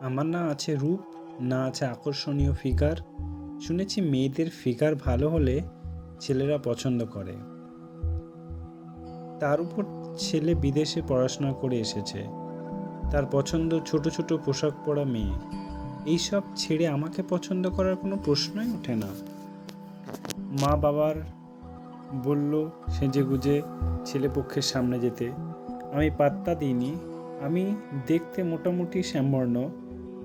আমার না আছে রূপ, না আছে আকর্ষণীয় ফিগার। শুনেছি মেয়েদের ফিগার ভালো হলে ছেলেরা পছন্দ করে। তার উপর ছেলে বিদেশে পড়াশোনা করে এসেছে, তার পছন্দ ছোট ছোট পোশাক পরা মেয়ে। এইসব ছেড়ে আমাকে পছন্দ করার কোনো প্রশ্নই ওঠে না। মা বাবার বলল সেজেগুজে ছেলেপক্ষের সামনে যেতে, আমি পাত্তা দিইনি। আমি দেখতে মোটামুটি শ্যামবর্ণ,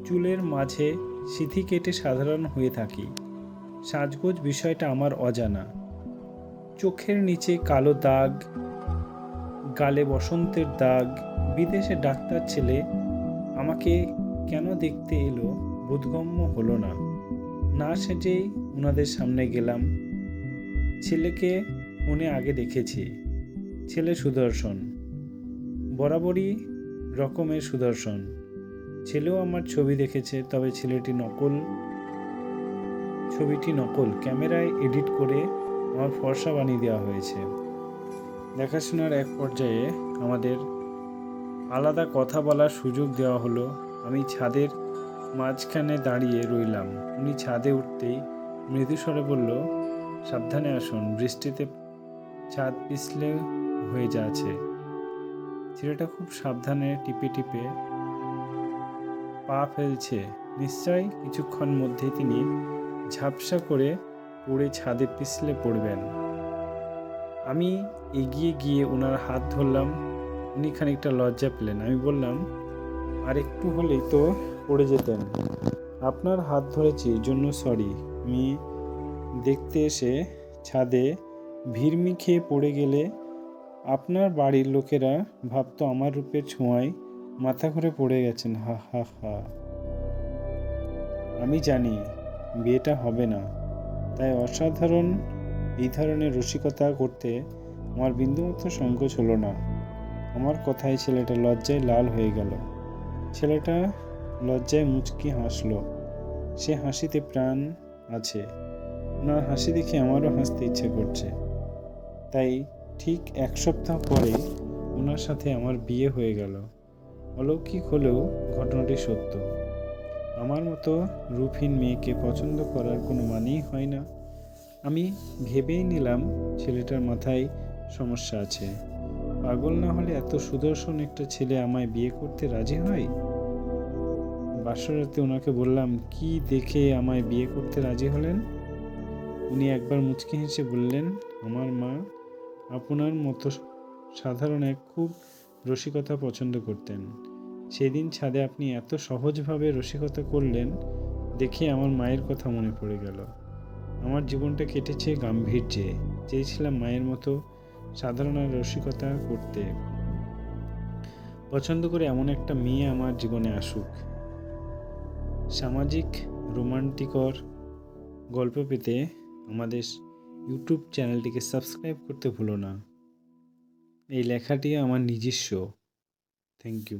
চুলের মাঝে সিঁথি কেটে সাধারণ হয়ে থাকি। সাজগোজ বিষয়টা আমার অজানা। চোখের নিচে কালো দাগ, গালে বসন্তের দাগ। বিদেশে ডাক্তার ছেলে আমাকে কেন দেখতে এলো বোধগম্য হলো না। না সেজেই ওনাদের সামনে গেলাম। ছেলেকে ফোনে আগে দেখেছি, ছেলে সুদর্শন, বরাবরই রকমের সুদর্শন। ছেলেও আমার ছবি দেখেছে, তবে ছবিটি নকল, ক্যামেরায় এডিট করে আমার ফর্সা বানিয়ে দেওয়া হয়েছে। দেখাশোনার এক পর্যায়ে আমাদের আলাদা কথা বলার সুযোগ দেওয়া হলো। আমি ছাদের মাঝখানে দাঁড়িয়ে রইলাম। উনি ছাদে উঠতেই মৃদুস্বরে বলল, সাবধানে আসুন, বৃষ্টিতে ছাদ পিছলে হয়ে যাচ্ছে। ছেলেটা খুব সাবধানে টিপে টিপে পা ফেলছে। নিশ্চয় কিছুক্ষণ মধ্যেই তিনি ঝাপসা করে পড়ে ছাদে পিছলে পড়বেন। আমি এগিয়ে গিয়ে ওনার হাত ধরলাম। উনি খানিকটা লজ্জা পেলেন। আমি বললাম, আর একটু হলেই তো পড়ে যেতেন। আপনার হাত ধরেছি জন্য সরি। আমি দেখতে এসে ছাদে ভিড়মি খেয়ে পড়ে গেলে আপনার বাড়ির লোকেরা ভাবতো আমার রূপের ছোঁয়ায় মাথা ঘুরে পড়ে গেছেন। হা হা হা। আমি জানি বিয়েটা হবে না, তাই অসাধারণ এই ধরনের রসিকতা করতে আমার বিন্দুমাত্র সংকোচ হলো না। আমার কথায় ছেলেটা লজ্জায় লাল হয়ে গেল। ছেলেটা লজ্জায় মুচকি হাসল। সে হাসিতে প্রাণ আছে। ওনার হাসি দেখে আমারও হাসতে ইচ্ছে করছে। তাই ঠিক 1 সপ্তাহ পরে ওনার সাথে আমার বিয়ে হয়ে গেল। অলৌকিক হলেও ঘটনাটি সত্য। আমার মতো রূপহীন মেয়েকে পছন্দ করার কোনো মানেই হয় না। আমি ভেবেই নিলাম ছেলেটার মাথায় সমস্যা আছে। পাগল না হলে এত সুদর্শন একটা ছেলে আমায় বিয়ে করতে রাজি হয়? বাসরাতে ওনাকে বললাম, কি দেখে আমায় বিয়ে করতে রাজি হলেন? উনি একবার মুচকি হেসে বললেন, আমার মা আপনার মতো সাধারণ এক খুব রসিকতা পছন্দ করতেন। সেদিন ছাদে আপনি এত সহজভাবে রসিকতা করলেন দেখে আমার মায়ের কথা মনে পড়ে গেল। আমার জীবনটা কেটেছে গাম্ভীর্যে। চেয়েছিলাম মায়ের মতো সাধারণ আর রসিকতা করতে। পছন্দ করে এমন একটা মেয়ে আমার জীবনে আসুক। সামাজিক রোমান্টিকর গল্প পেতে আমাদের ইউটিউব চ্যানেলটিকে সাবস্ক্রাইব করতে ভুলো না। এই লেখাটি আমার নিজস্ব। Thank you.